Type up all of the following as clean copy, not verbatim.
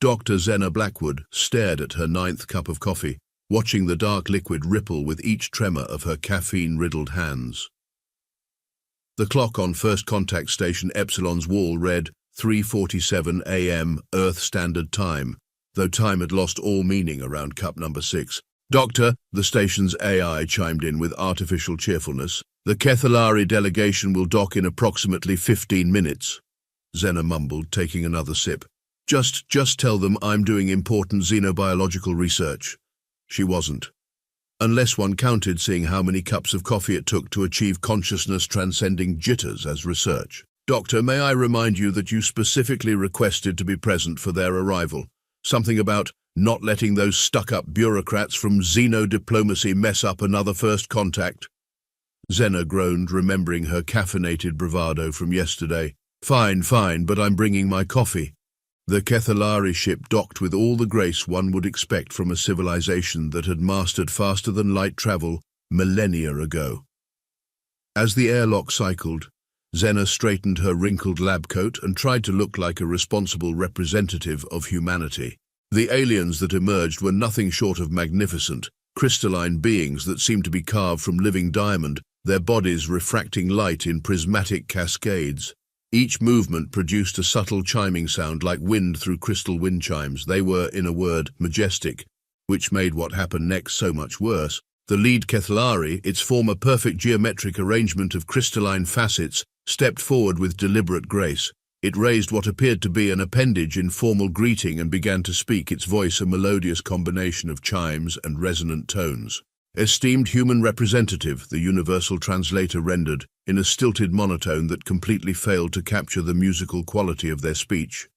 Dr. Zena Blackwood stared at her 9th cup of coffee, watching the dark liquid ripple with each tremor of her caffeine-riddled hands. The clock on First Contact Station Epsilon's wall read 3:47 a.m. Earth Standard Time, though time had lost all meaning around cup number 6. "Doctor," the station's AI chimed in with artificial cheerfulness, "the Kethalari delegation will dock in approximately 15 minutes. Zena mumbled, taking another sip. Just tell them I'm doing important xenobiological research." She wasn't. Unless one counted seeing how many cups of coffee it took to achieve consciousness transcending jitters as research. "Doctor, may I remind you that you specifically requested to be present for their arrival? Something about not letting those stuck-up bureaucrats from xenodiplomacy mess up another first contact." Zena groaned, remembering her caffeinated bravado from yesterday. Fine, but I'm bringing my coffee." The Kethalari ship docked with all the grace one would expect from a civilization that had mastered faster-than-light travel millennia ago. As the airlock cycled, Zena straightened her wrinkled lab coat and tried to look like a responsible representative of humanity. The aliens that emerged were nothing short of magnificent, crystalline beings that seemed to be carved from living diamond, their bodies refracting light in prismatic cascades. Each movement produced a subtle chiming sound like wind through crystal wind chimes. They were, in a word, majestic, which made what happened next so much worse. The lead Kethalari, its former perfect geometric arrangement of crystalline facets, stepped forward with deliberate grace. It raised what appeared to be an appendage in formal greeting and began to speak, its voice a melodious combination of chimes and resonant tones. "Esteemed human representative," the universal translator rendered, in a stilted monotone that completely failed to capture the musical quality of their speech.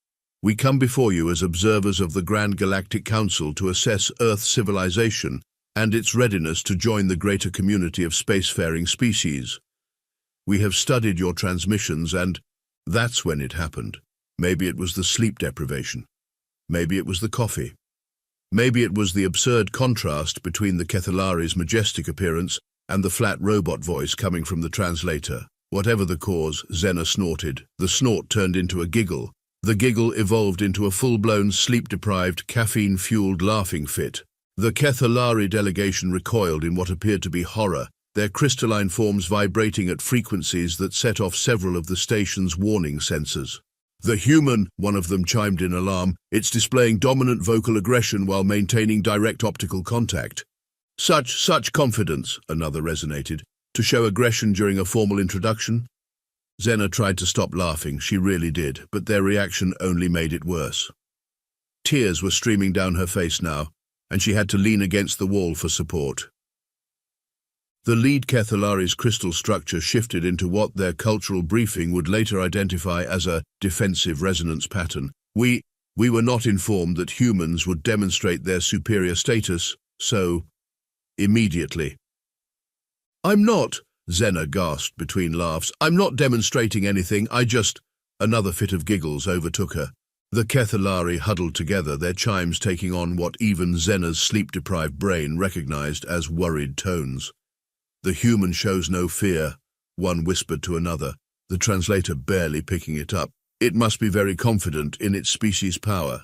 "We come before you as observers of the Grand Galactic Council to assess Earth civilization and its readiness to join the greater community of spacefaring species. We have studied your transmissions and..." That's when it happened. Maybe it was the sleep deprivation. Maybe it was the coffee. Maybe it was the absurd contrast between the Kethalari's majestic appearance and the flat robot voice coming from the translator. Whatever the cause, Zena snorted. The snort turned into a giggle. The giggle evolved into a full-blown, sleep-deprived, caffeine-fueled laughing fit. The Kethalari delegation recoiled in what appeared to be horror, their crystalline forms vibrating at frequencies that set off several of the station's warning sensors. "The human," one of them chimed in alarm, "it's displaying dominant vocal aggression while maintaining direct optical contact." Such confidence," another resonated, "to show aggression during a formal introduction." Zena tried to stop laughing, she really did, but their reaction only made it worse. Tears were streaming down her face now, and she had to lean against the wall for support. The lead Kethalari's crystal structure shifted into what their cultural briefing would later identify as a defensive resonance pattern. We were not informed that humans would demonstrate their superior status, so... immediately." "I'm not," Zena gasped between laughs, "I'm not demonstrating anything, I just..." Another fit of giggles overtook her. The Kethalari huddled together, their chimes taking on what even Zena's sleep-deprived brain recognized as worried tones. "The human shows no fear," one whispered to another, the translator barely picking it up. "It must be very confident in its species' power."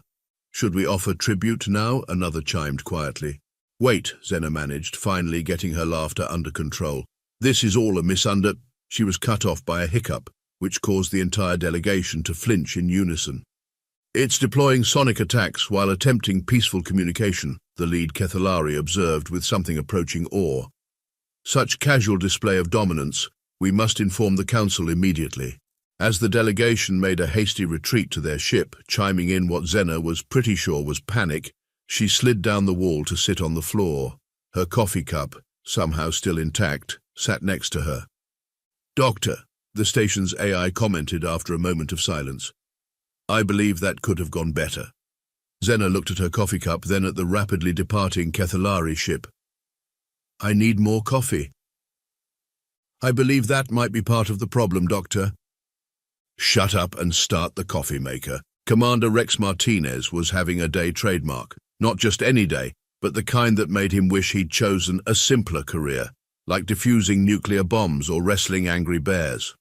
"Should we offer tribute now?" another chimed quietly. "Wait," Zena managed, finally getting her laughter under control. "This is all a She was cut off by a hiccup, which caused the entire delegation to flinch in unison. "It's deploying sonic attacks while attempting peaceful communication," the lead Kethalari observed with something approaching awe. "Such casual display of dominance, we must inform the council immediately." As the delegation made a hasty retreat to their ship, chiming in what Zena was pretty sure was panic, she slid down the wall to sit on the floor. Her coffee cup, somehow still intact, sat next to her. "Doctor," the station's AI commented after a moment of silence. "I believe that could have gone better." Zena looked at her coffee cup, then at the rapidly departing Kethalari ship. "I need more coffee." "I believe that might be part of the problem, Doctor." "Shut up and start the coffee maker." Commander Rex Martinez was having a day trademark. Not just any day, but the kind that made him wish he'd chosen a simpler career, like defusing nuclear bombs or wrestling angry bears.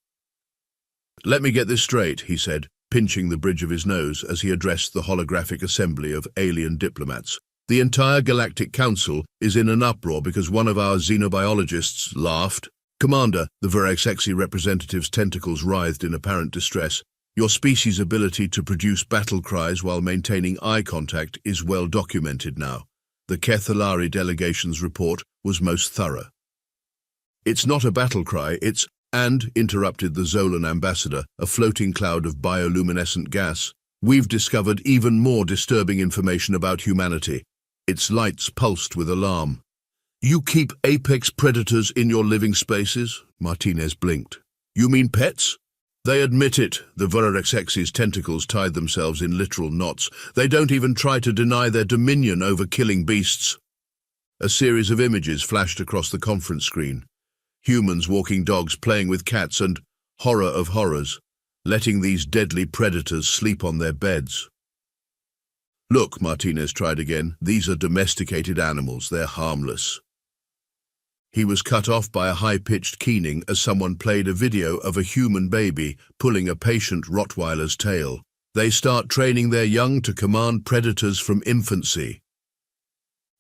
"Let me get this straight," he said. pinching the bridge of his nose as he addressed the holographic assembly of alien diplomats. The entire Galactic Council is in an uproar because one of our xenobiologists laughed. Commander, the Verexexi representative's tentacles writhed in apparent distress. Your species' ability to produce battle cries while maintaining eye contact is well documented now. The Kethalari delegation's report was most thorough. It's not a battle cry, it's, and, interrupted the Zolan ambassador, a floating cloud of bioluminescent gas. We've discovered even more disturbing information about humanity. Its lights pulsed with alarm. You keep apex predators in your living spaces? Martinez blinked. You mean pets? They admit it. The Verexexi's tentacles tied themselves in literal knots. They don't even try to deny their dominion over killing beasts. A series of images flashed across the conference screen. Humans walking dogs, playing with cats, and, horror of horrors, letting these deadly predators sleep on their beds. Look, Martinez tried again, these are domesticated animals, they're harmless. He was cut off by a high-pitched keening as someone played a video of a human baby pulling a patient Rottweiler's tail. They start training their young to command predators from infancy.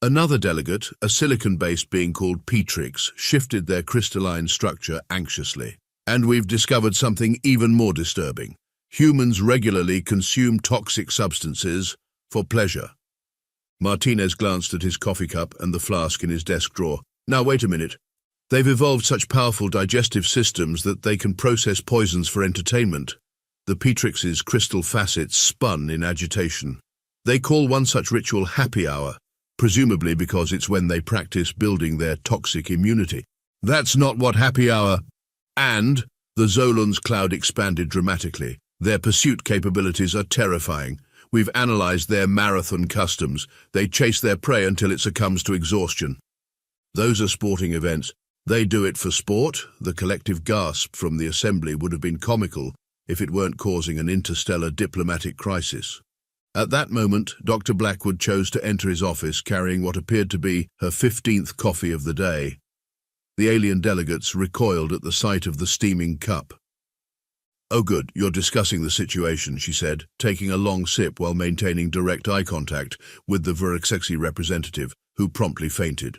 Another delegate, a silicon-based being called Petrix, shifted their crystalline structure anxiously. And we've discovered something even more disturbing. Humans regularly consume toxic substances for pleasure. Martinez glanced at his coffee cup and the flask in his desk drawer. Now wait a minute. They've evolved such powerful digestive systems that they can process poisons for entertainment. The Petrix's crystal facets spun in agitation. They call one such ritual happy hour, presumably because it's when they practice building their toxic immunity. That's not what happy hour... And the Zolan's cloud expanded dramatically. Their pursuit capabilities are terrifying. We've analyzed their marathon customs. They chase their prey until it succumbs to exhaustion. Those are sporting events. They do it for sport. The collective gasp from the assembly would have been comical if it weren't causing an interstellar diplomatic crisis. At that moment, Dr. Blackwood chose to enter his office carrying what appeared to be her 15th coffee of the day. The alien delegates recoiled at the sight of the steaming cup. Oh good, you're discussing the situation, she said, taking a long sip while maintaining direct eye contact with the Verexexi representative, who promptly fainted.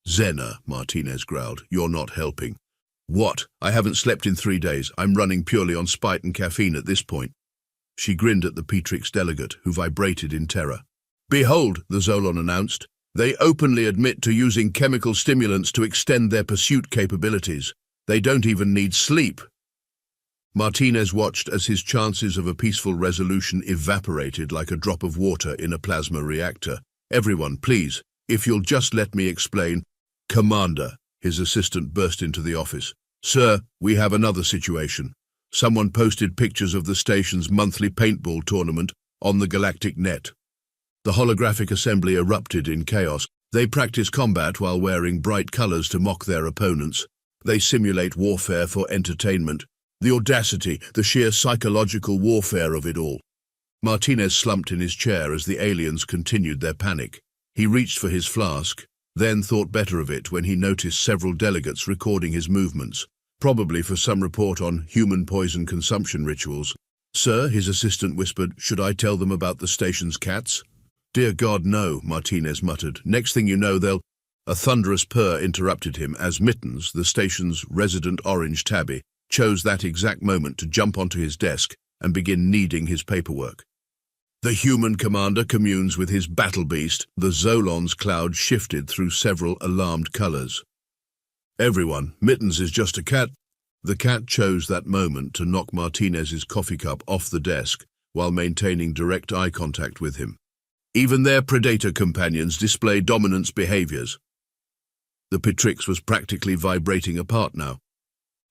Zena, Martinez growled, you're not helping. What? I haven't slept in 3 days. I'm running purely on spite and caffeine at this point. She grinned at the Petrix delegate, who vibrated in terror. Behold, the Zolan announced. They openly admit to using chemical stimulants to extend their pursuit capabilities. They don't even need sleep. Martinez watched as his chances of a peaceful resolution evaporated like a drop of water in a plasma reactor. Everyone, please, if you'll just let me explain. Commander, his assistant burst into the office. Sir, we have another situation. Someone posted pictures of the station's monthly paintball tournament on the galactic net. The holographic assembly erupted in chaos. They practice combat while wearing bright colors to mock their opponents. They simulate warfare for entertainment. The audacity, the sheer psychological warfare of it all. Martinez slumped in his chair as the aliens continued their panic. He reached for his flask, then thought better of it when he noticed several delegates recording his movements, probably for some report on human poison consumption rituals. Sir, his assistant whispered, should I tell them about the station's cats? Dear God, no, Martinez muttered. Next thing you know, they'll... A thunderous purr interrupted him as Mittens, the station's resident orange tabby, chose that exact moment to jump onto his desk and begin kneading his paperwork. The human commander communes with his battle beast. The Zolan's cloud shifted through several alarmed colors. Everyone, Mittens is just a cat. The cat chose that moment to knock Martinez's coffee cup off the desk while maintaining direct eye contact with him. Even their predator companions display dominance behaviors. The Petrix was practically vibrating apart now.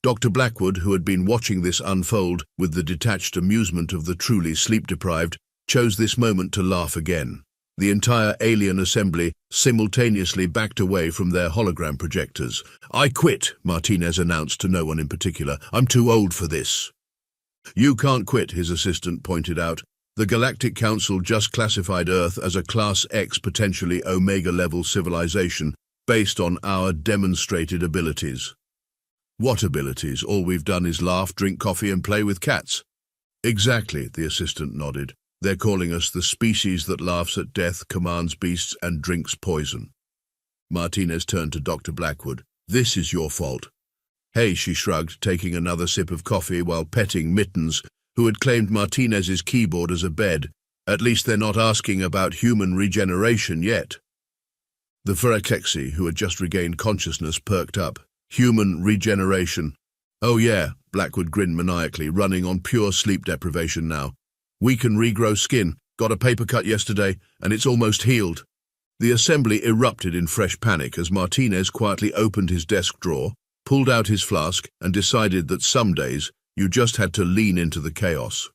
Dr. Blackwood, who had been watching this unfold with the detached amusement of the truly sleep-deprived, chose this moment to laugh again. The entire alien assembly simultaneously backed away from their hologram projectors. I quit, Martinez announced to no one in particular. I'm too old for this. You can't quit, his assistant pointed out. The Galactic Council just classified Earth as a Class X potentially Omega-level civilization based on our demonstrated abilities. What abilities? All we've done is laugh, drink coffee and play with cats. Exactly, the assistant nodded. They're calling us the species that laughs at death, commands beasts, and drinks poison. Martinez turned to Dr. Blackwood. This is your fault. Hey, she shrugged, taking another sip of coffee while petting Mittens, who had claimed Martinez's keyboard as a bed. At least they're not asking about human regeneration yet. The Furakexi, who had just regained consciousness, perked up. Human regeneration. Oh yeah, Blackwood grinned maniacally, running on pure sleep deprivation now. We can regrow skin. Got a paper cut yesterday, and it's almost healed. The assembly erupted in fresh panic as Martinez quietly opened his desk drawer, pulled out his flask, and decided that some days you just had to lean into the chaos.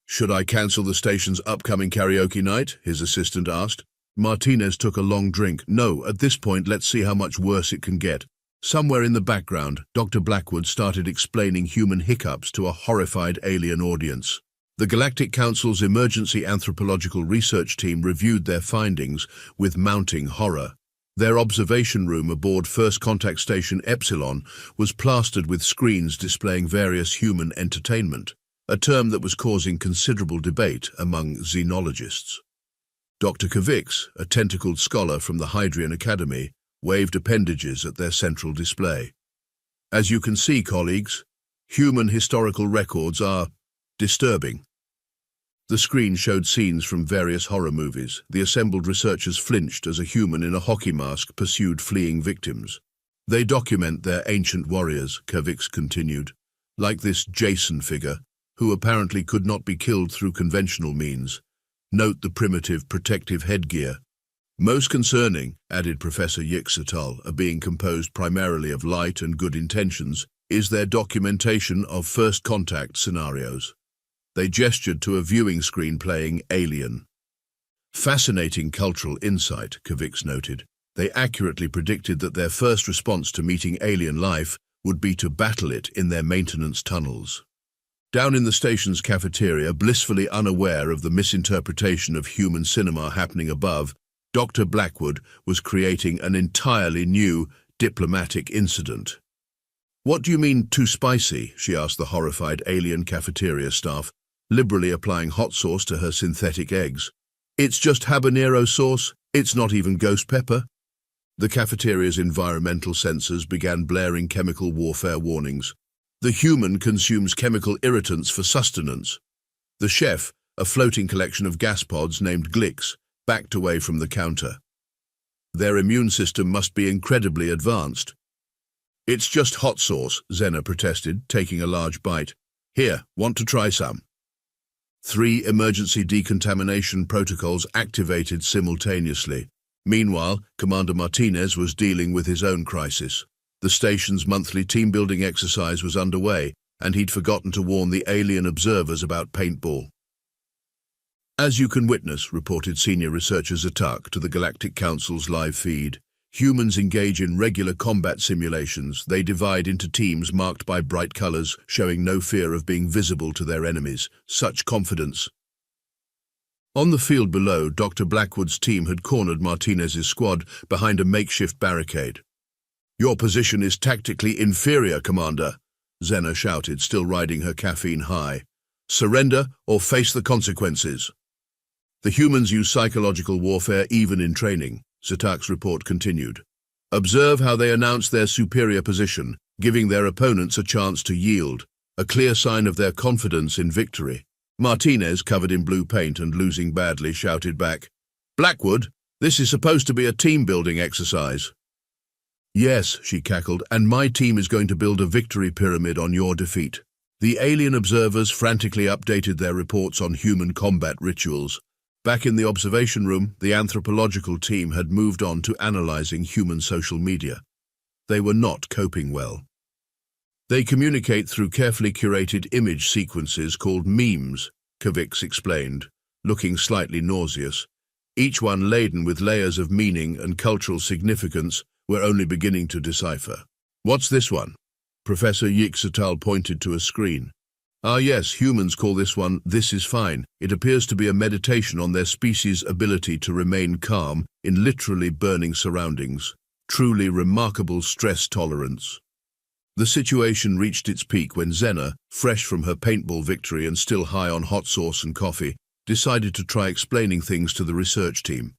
Should I cancel the station's upcoming karaoke night? His assistant asked. Martinez took a long drink. No, at this point, let's see how much worse it can get. Somewhere in the background, Dr. Blackwood started explaining human hiccups to a horrified alien audience. The Galactic Council's emergency anthropological research team reviewed their findings with mounting horror. Their observation room aboard First Contact Station Epsilon was plastered with screens displaying various human entertainment, a term that was causing considerable debate among xenologists. Dr. Kavix, a tentacled scholar from the Hydrian Academy, waved appendages at their central display. As you can see, colleagues, human historical records are disturbing. The screen showed scenes from various horror movies. The assembled researchers flinched as a human in a hockey mask pursued fleeing victims. They document their ancient warriors, Kavix continued, like this Jason figure, who apparently could not be killed through conventional means. Note the primitive protective headgear. Most concerning, added Professor Yixatal, a being composed primarily of light and good intentions, is their documentation of first contact scenarios. They gestured to a viewing screen playing Alien. Fascinating cultural insight, Kavix noted. They accurately predicted that their first response to meeting alien life would be to battle it in their maintenance tunnels. Down in the station's cafeteria, blissfully unaware of the misinterpretation of human cinema happening above, Dr. Blackwood was creating an entirely new diplomatic incident. What do you mean, too spicy? She asked the horrified alien cafeteria staff, liberally applying hot sauce to her synthetic eggs. It's just habanero sauce. It's not even ghost pepper. The cafeteria's environmental sensors began blaring chemical warfare warnings. The human consumes chemical irritants for sustenance. The chef, a floating collection of gas pods named Glicks, backed away from the counter. Their immune system must be incredibly advanced. It's just hot sauce, Zena protested, taking a large bite. Here, want to try some? 3 emergency decontamination protocols activated simultaneously. Meanwhile, Commander Martinez was dealing with his own crisis. The station's monthly team-building exercise was underway, and he'd forgotten to warn the alien observers about paintball. As you can witness, reported senior researcher Zatak to the Galactic Council's live feed, humans engage in regular combat simulations. They divide into teams marked by bright colors, showing no fear of being visible to their enemies. Such confidence. On the field below, Dr. Blackwood's team had cornered Martinez's squad behind a makeshift barricade. Your position is tactically inferior, Commander, Zena shouted, still riding her caffeine high. Surrender or face the consequences. The humans use psychological warfare even in training, Zatak's report continued. Observe how they announce their superior position, giving their opponents a chance to yield, a clear sign of their confidence in victory. Martinez, covered in blue paint and losing badly, shouted back, Blackwood, this is supposed to be a team-building exercise. Yes, she cackled, and my team is going to build a victory pyramid on your defeat. The alien observers frantically updated their reports on human combat rituals. Back in the observation room, the anthropological team had moved on to analyzing human social media. They were not coping well. They communicate through carefully curated image sequences called memes, Kavix explained, looking slightly nauseous. Each one laden with layers of meaning and cultural significance we're only beginning to decipher. What's this one? Professor Yixatal pointed to a screen. Ah yes, humans call this one This Is Fine. It appears to be a meditation on their species' ability to remain calm in literally burning surroundings. Truly remarkable stress tolerance. The situation reached its peak when Zena, fresh from her paintball victory and still high on hot sauce and coffee, decided to try explaining things to the research team.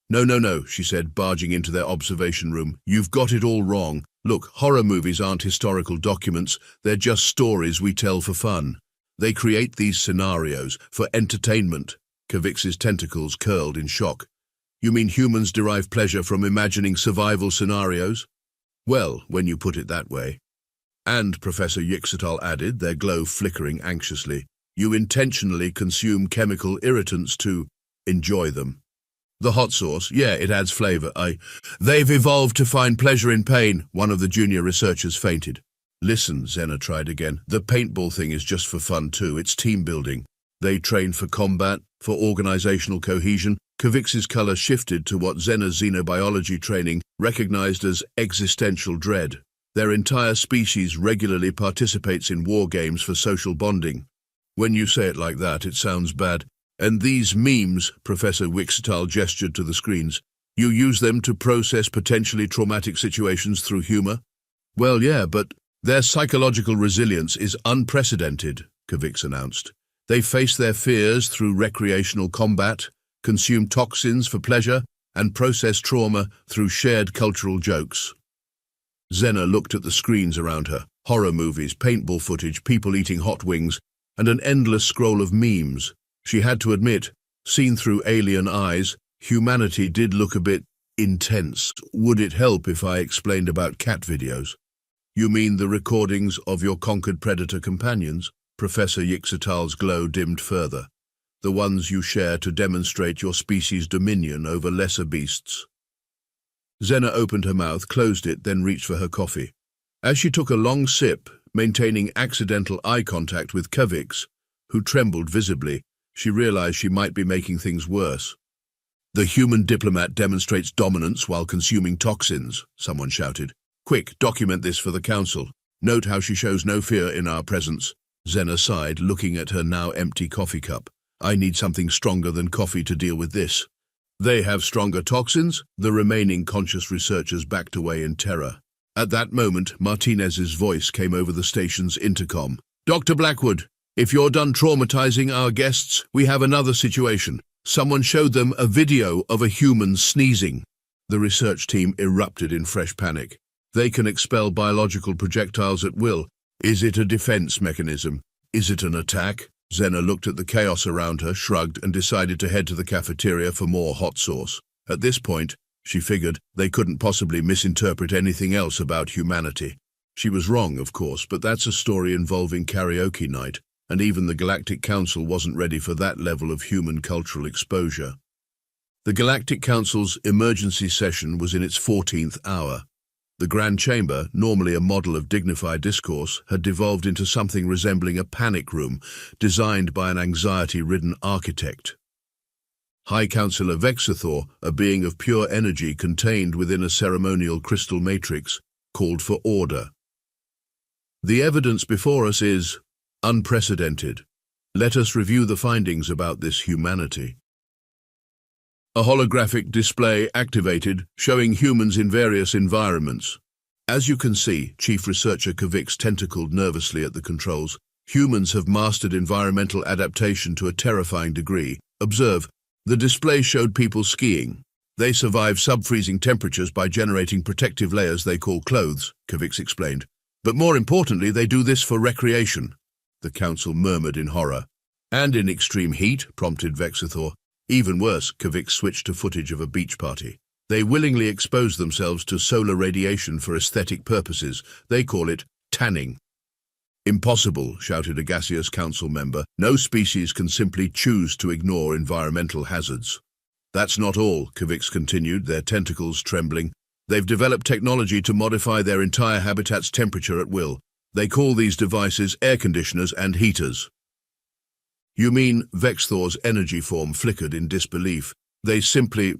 No, she said, barging into their observation room. You've got it all wrong. Look, horror movies aren't historical documents, they're just stories we tell for fun. They create these scenarios for entertainment. Kavix's tentacles curled in shock. You mean humans derive pleasure from imagining survival scenarios? Well, when you put it that way. And, Professor Yixatal added, their glow flickering anxiously, you intentionally consume chemical irritants to enjoy them. The hot sauce, yeah, it adds flavor. They've evolved to find pleasure in pain, one of the junior researchers fainted. Listen, Zena tried again. The paintball thing is just for fun too. It's team building. They train for combat, for organizational cohesion. Kavix's color shifted to what Zena's xenobiology training recognized as existential dread. Their entire species regularly participates in war games for social bonding. When you say it like that, it sounds bad. And these memes, Professor Wixatal gestured to the screens, you use them to process potentially traumatic situations through humor? Well, yeah, but their psychological resilience is unprecedented, Kavix announced. They face their fears through recreational combat, consume toxins for pleasure, and process trauma through shared cultural jokes. Zena looked at the screens around her, horror movies, paintball footage, people eating hot wings, and an endless scroll of memes. She had to admit, seen through alien eyes, humanity did look a bit intense. Would it help if I explained about cat videos? You mean the recordings of your conquered predator companions? Professor Yixatal's glow dimmed further. The ones you share to demonstrate your species' dominion over lesser beasts. Zena opened her mouth, closed it, then reached for her coffee. As she took a long sip, maintaining accidental eye contact with Kavix, who trembled visibly, she realized she might be making things worse. The human diplomat demonstrates dominance while consuming toxins, someone shouted. Quick, document this for the council. Note how she shows no fear in our presence. Zena sighed, looking at her now empty coffee cup. I need something stronger than coffee to deal with this. They have stronger toxins? The remaining conscious researchers backed away in terror. At that moment, Martinez's voice came over the station's intercom. Dr. Blackwood, if you're done traumatizing our guests, we have another situation. Someone showed them a video of a human sneezing. The research team erupted in fresh panic. They can expel biological projectiles at will. Is it a defense mechanism? Is it an attack? Zena looked at the chaos around her, shrugged, and decided to head to the cafeteria for more hot sauce. At this point, she figured, they couldn't possibly misinterpret anything else about humanity. She was wrong, of course, but that's a story involving karaoke night, and even the Galactic Council wasn't ready for that level of human cultural exposure. The Galactic Council's emergency session was in its 14th hour. The Grand Chamber, normally a model of dignified discourse, had devolved into something resembling a panic room designed by an anxiety-ridden architect. High Councillor Vexathor, a being of pure energy contained within a ceremonial crystal matrix, called for order. The evidence before us is unprecedented. Let us review the findings about this humanity. A holographic display activated, showing humans in various environments. As you can see, Chief Researcher Kavix tentacled nervously at the controls. Humans have mastered environmental adaptation to a terrifying degree. Observe, the display showed people skiing. They survive sub-freezing temperatures by generating protective layers they call clothes, Kavix explained. But more importantly, they do this for recreation. The council murmured in horror. And in extreme heat, prompted Vexathor. Even worse, Kavix switched to footage of a beach party. They willingly expose themselves to solar radiation for aesthetic purposes. They call it tanning. Impossible, shouted a gaseous council member. No species can simply choose to ignore environmental hazards. That's not all, Kavix continued, their tentacles trembling. They've developed technology to modify their entire habitat's temperature at will. They call these devices air conditioners and heaters. You mean, Vexthor's energy form flickered in disbelief. They simply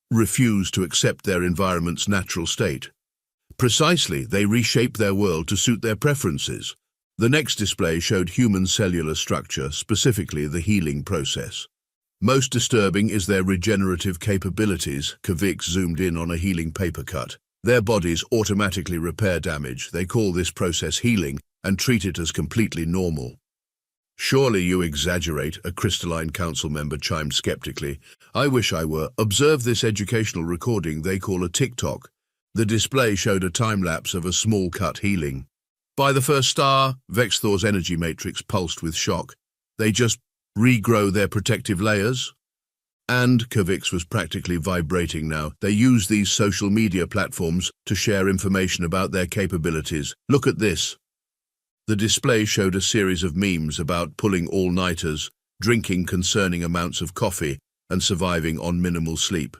refuse to accept their environment's natural state. Precisely, they reshape their world to suit their preferences. The next display showed human cellular structure, specifically the healing process. Most disturbing is their regenerative capabilities. Kavix zoomed in on a healing paper cut. Their bodies automatically repair damage. They call this process healing and treat it as completely normal. Surely you exaggerate, a crystalline council member chimed skeptically. I wish I were. Observe this educational recording they call a TikTok. The display showed a time-lapse of a small cut healing. By the first star, Vexthor's energy matrix pulsed with shock. They just regrow their protective layers? And Kavix was practically vibrating now. They use these social media platforms to share information about their capabilities. Look at this. The display showed a series of memes about pulling all-nighters, drinking concerning amounts of coffee, and surviving on minimal sleep.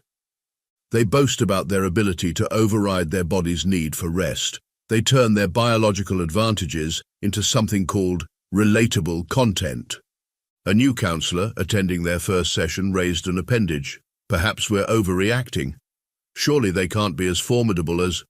They boast about their ability to override their body's need for rest. They turn their biological advantages into something called relatable content. A new counselor attending their first session raised an appendage. Perhaps we're overreacting. Surely they can't be as formidable as...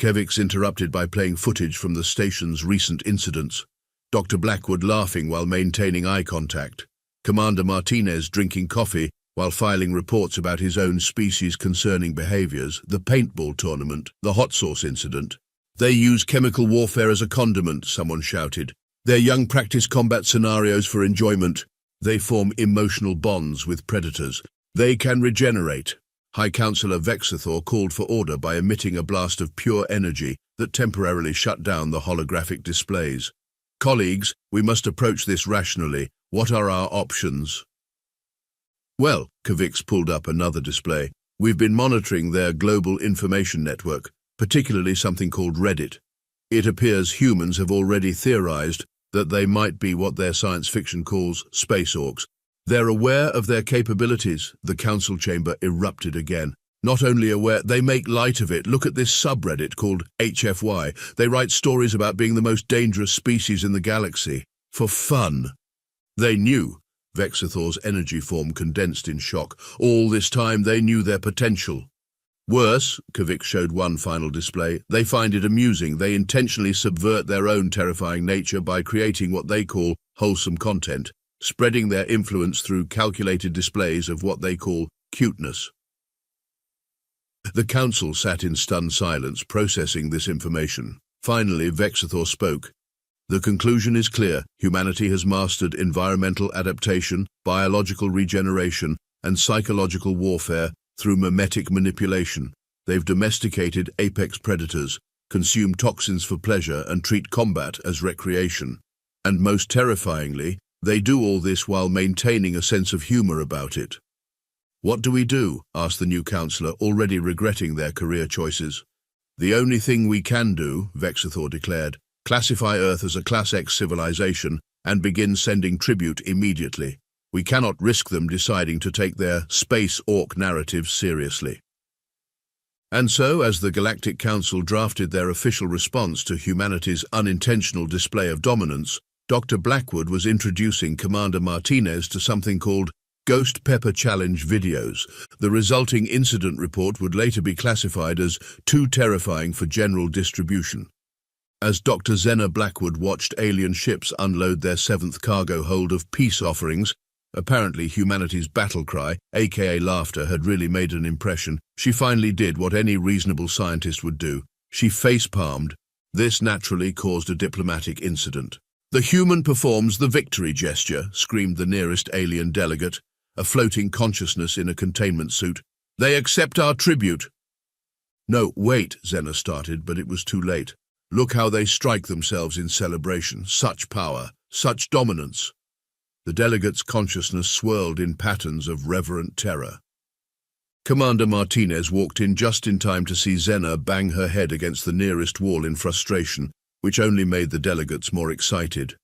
Kevix interrupted by playing footage from the station's recent incidents. Dr. Blackwood laughing while maintaining eye contact. Commander Martinez drinking coffee while filing reports about his own species concerning behaviors, the paintball tournament, the hot sauce incident. They use chemical warfare as a condiment, someone shouted. Their young practice combat scenarios for enjoyment. They form emotional bonds with predators. They can regenerate. High Councillor Vexathor called for order by emitting a blast of pure energy that temporarily shut down the holographic displays. Colleagues, we must approach this rationally. What are our options? Well, Kavix pulled up another display. We've been monitoring their global information network, particularly something called Reddit. It appears humans have already theorized that they might be what their science fiction calls space orcs. They're aware of their capabilities. The council chamber erupted again. Not only aware, they make light of it. Look at this subreddit called HFY. They write stories about being the most dangerous species in the galaxy. For fun. They knew. Vexathor's energy form condensed in shock. All this time they knew their potential. Worse, Kavix showed one final display, they find it amusing. They intentionally subvert their own terrifying nature by creating what they call wholesome content, spreading their influence through calculated displays of what they call cuteness. The council sat in stunned silence, processing this information. Finally, Vexathor spoke. The conclusion is clear. Humanity has mastered environmental adaptation, biological regeneration, and psychological warfare through mimetic manipulation. They've domesticated apex predators, consume toxins for pleasure, and treat combat as recreation. And most terrifyingly, they do all this while maintaining a sense of humor about it. What do we do? Asked the new counselor, already regretting their career choices. The only thing we can do, Vexathor declared, classify Earth as a Class X civilization and begin sending tribute immediately. We cannot risk them deciding to take their space orc narrative seriously. And so, as the Galactic Council drafted their official response to humanity's unintentional display of dominance, Dr. Blackwood was introducing Commander Martinez to something called Ghost Pepper Challenge videos. The resulting incident report would later be classified as too terrifying for general distribution. As Dr. Zena Blackwood watched alien ships unload their 7th cargo hold of peace offerings, apparently humanity's battle cry, aka laughter, had really made an impression. She finally did what any reasonable scientist would do. She face-palmed. This naturally caused a diplomatic incident. The human performs the victory gesture, screamed the nearest alien delegate, a floating consciousness in a containment suit. They accept our tribute. No, wait, Zena started, but it was too late. Look how they strike themselves in celebration. Such power, such dominance. The delegate's consciousness swirled in patterns of reverent terror. Commander Martinez walked in just in time to see Zena bang her head against the nearest wall in frustration, which only made the delegates more excited.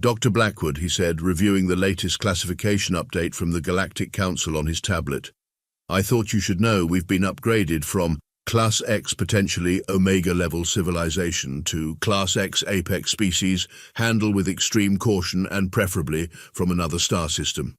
Dr. Blackwood, he said, reviewing the latest classification update from the Galactic Council on his tablet. I thought you should know we've been upgraded from Class X potentially Omega-level civilization to Class X apex species, handle with extreme caution and preferably from another star system.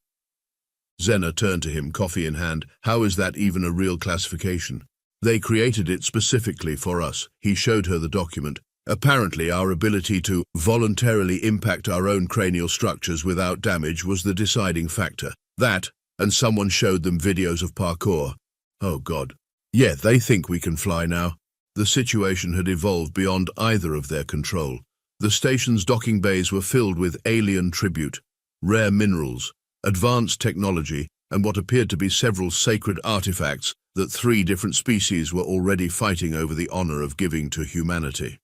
Zena turned to him, coffee in hand. How is that even a real classification? They created it specifically for us. He showed her the document. Apparently our ability to voluntarily impact our own cranial structures without damage was the deciding factor. That, and someone showed them videos of parkour. Oh God. Yeah, they think we can fly now. The situation had evolved beyond either of their control. The station's docking bays were filled with alien tribute, rare minerals, advanced technology, and what appeared to be several sacred artifacts that 3 different species were already fighting over the honor of giving to humanity.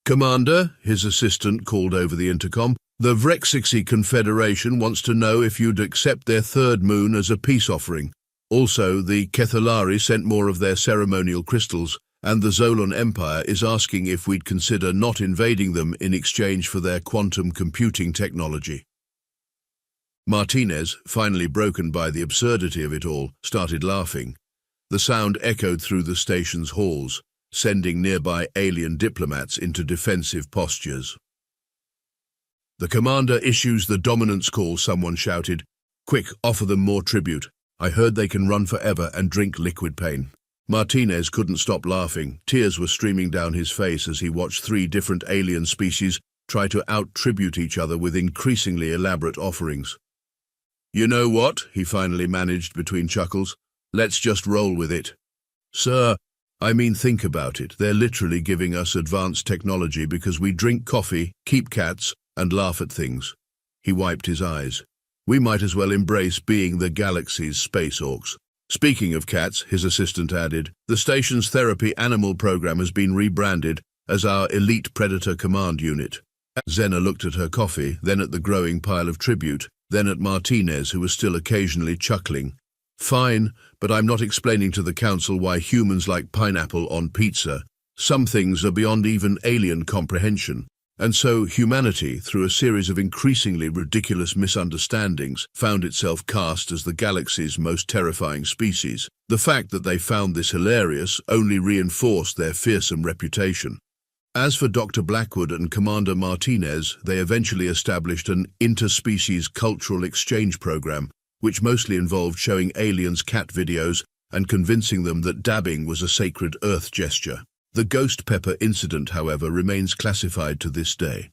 "Commander," his assistant called over the intercom, "the Vrexixi Confederation wants to know if you'd accept their 3rd moon as a peace offering. Also, the Kethalari sent more of their ceremonial crystals, and the Zolon Empire is asking if we'd consider not invading them in exchange for their quantum computing technology." Martinez, finally broken by the absurdity of it all, started laughing. The sound echoed through the station's halls, sending nearby alien diplomats into defensive postures. "The commander issues the dominance call," someone shouted. "Quick, offer them more tribute. I heard they can run forever and drink liquid pain." Martinez couldn't stop laughing. Tears were streaming down his face as he watched 3 different alien species try to out-tribute each other with increasingly elaborate offerings. "You know what?" he finally managed between chuckles. "Let's just roll with it." "Sir, I mean, think about it. They're literally giving us advanced technology because we drink coffee, keep cats, and laugh at things." He wiped his eyes. "We might as well embrace being the galaxy's space orcs." "Speaking of cats," his assistant added, "the station's therapy animal program has been rebranded as our Elite Predator Command Unit." Zena looked at her coffee, then at the growing pile of tribute, then at Martinez, who was still occasionally chuckling. "Fine, but I'm not explaining to the council why humans like pineapple on pizza. Some things are beyond even alien comprehension. And so humanity, through a series of increasingly ridiculous misunderstandings, found itself cast as the galaxy's most terrifying species. The fact that they found this hilarious only reinforced their fearsome reputation. As for Dr. Blackwood and Commander Martinez, they eventually established an interspecies cultural exchange program, which mostly involved showing aliens cat videos and convincing them that dabbing was a sacred Earth gesture. The ghost pepper incident, however, remains classified to this day.